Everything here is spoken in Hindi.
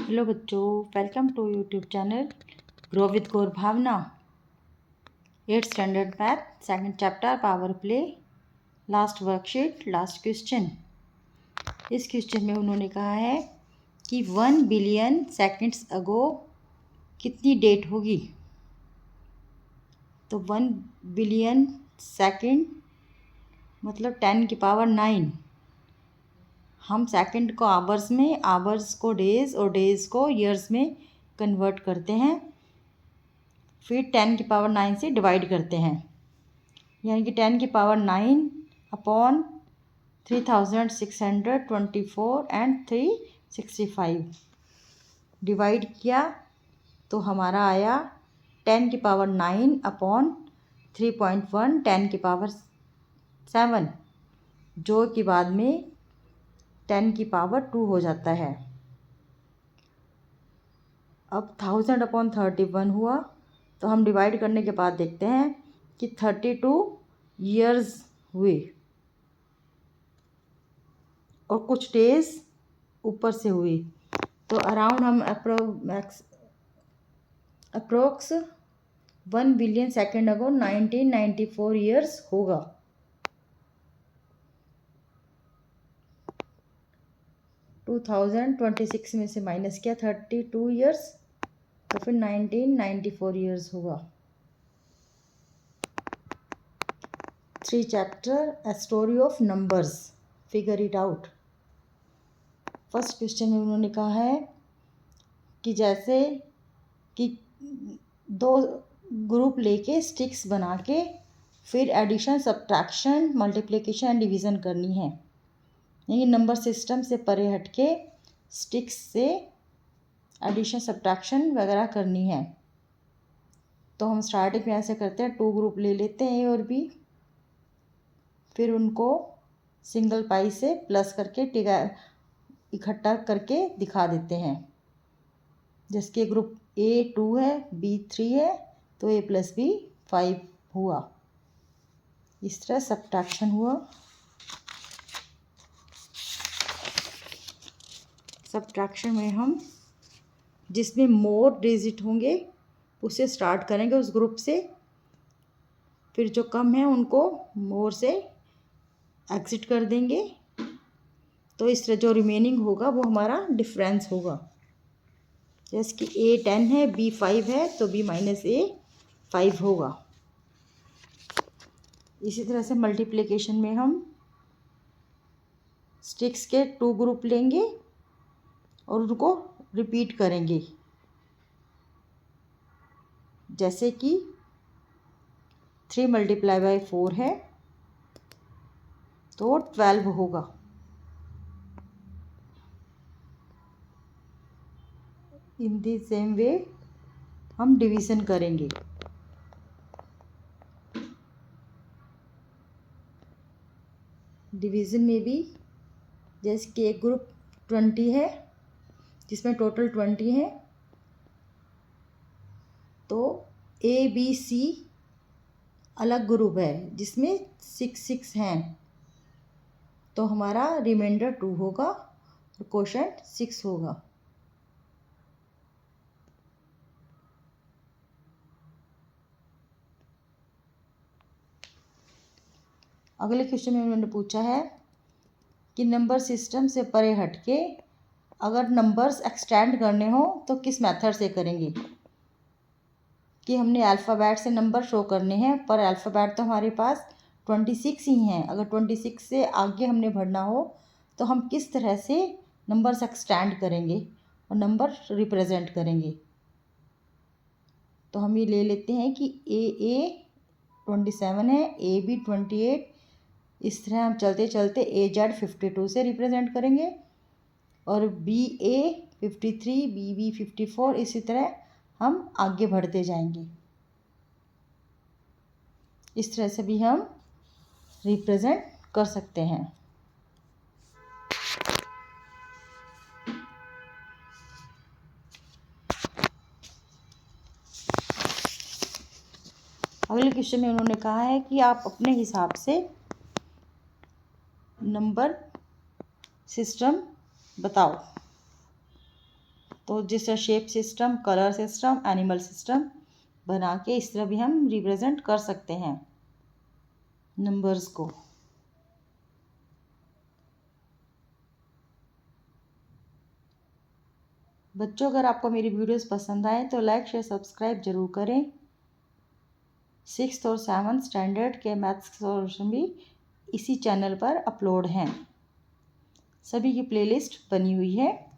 हेलो बच्चों, welcome to YouTube channel grow with Gaur Bhavna. 8th standard math second chapter power play, last worksheet, last question. इस क्वेश्चन में उन्होंने कहा है कि 1 बिलियन सेकंड्स अगो कितनी डेट होगी। तो 1 बिलियन सेकंड मतलब 10 की पावर 9। हम सेकंड को आवर्स में, आवर्स को डेज़ और डेज़ को ईयर्स में कन्वर्ट करते हैं, फिर 10 की पावर 9 से डिवाइड करते हैं, यानी कि 10 की पावर 9 अपॉन 3624 एंड 365 डिवाइड किया तो हमारा आया 10 की पावर 9 अपॉन 3.1 10 की पावर 7, जो कि बाद में 10 की पावर 2 हो जाता है। अब 1000 अपॉन 31 हुआ, तो हम डिवाइड करने के बाद देखते हैं कि 32 ईयर्स हुए और कुछ डेज ऊपर से हुई, तो अराउंड हम अप्रोक्स 1 बिलियन सेकेंड अगो 1994 ईयर्स होगा। टू 2026 में से माइनस किया 32 ईयर्स, तो फिर 1994 ईयर्स होगा। 3 chapter a story of numbers, figure it out. First question में उन्होंने कहा है कि जैसे कि 2 ग्रुप लेके स्टिक्स बना के फिर addition, subtraction, multiplication and division करनी है, यानी नंबर सिस्टम से परे हटके स्टिक्स से एडिशन, सब्ट्रैक्शन वगैरह करनी है। तो हम स्टार्टिंग में ऐसे करते हैं, 2 ग्रुप ले लेते हैं ए और बी, फिर उनको सिंगल पाई से प्लस करके इकट्ठा करके दिखा देते हैं। जिसके ग्रुप ए 2 है, बी 3 है, तो ए प्लस बी 5 हुआ। इस तरह सब्ट्रैक्शन हुआ। सब्ट्रैक्शन में हम जिसमें मोर डिजिट होंगे उससे स्टार्ट करेंगे, उस ग्रुप से, फिर जो कम है उनको मोर से एग्जिट कर देंगे। तो इस तरह जो रिमेनिंग होगा वो हमारा डिफरेंस होगा। जैसे कि ए 10 है, बी 5 है, तो बी माइनस ए 5 होगा। इसी तरह से मल्टीप्लिकेशन में हम स्टिक्स के 2 ग्रुप लेंगे और उनको रिपीट करेंगे। जैसे कि 3 मल्टीप्लाई बाय 4 है तो 12 होगा। इन दी सेम वे हम डिवीज़न करेंगे। डिवीज़न में भी जैसे कि एक ग्रुप 20 है जिसमें टोटल 20 है, तो ए बी सी अलग ग्रुप है जिसमें 6 हैं, तो हमारा रिमाइंडर 2 होगा और क्वोशंट 6 होगा। अगले क्वेश्चन में उन्होंने पूछा है कि नंबर सिस्टम से परे हटके अगर नंबर्स एक्सटेंड करने हो तो किस मेथड से करेंगे। कि हमने अल्फ़ाबेट से नंबर शो करने हैं, पर अल्फ़ाबेट तो हमारे पास 26 ही हैं। अगर 26 से आगे हमने बढ़ना हो तो हम किस तरह से नंबर्स एक्सटेंड करेंगे और नंबर रिप्रेजेंट करेंगे। तो हम ये ले लेते हैं कि ए 27 है, ए बी 28, इस तरह हम चलते चलते ए जेड 52 से रिप्रेजेंट करेंगे और बी ए 53, बी बी 54, इसी तरह हम आगे बढ़ते जाएंगे। इस तरह से भी हम रिप्रेजेंट कर सकते हैं। अगले क्वेश्चन में उन्होंने कहा है कि आप अपने हिसाब से नंबर सिस्टम बताओ। तो जिससे shape system, colour system, animal system बना के इस तरह भी हम रिप्रेजेंट कर सकते हैं नंबर्स को। बच्चों, अगर आपको मेरी वीडियोस पसंद आए तो लाइक शेयर सब्सक्राइब जरूर करें। 6th और 7th स्टैंडर्ड के मैथ्स सॉल्यूशन भी इसी चैनल पर अपलोड हैं। सभी की प्लेलिस्ट बनी हुई है।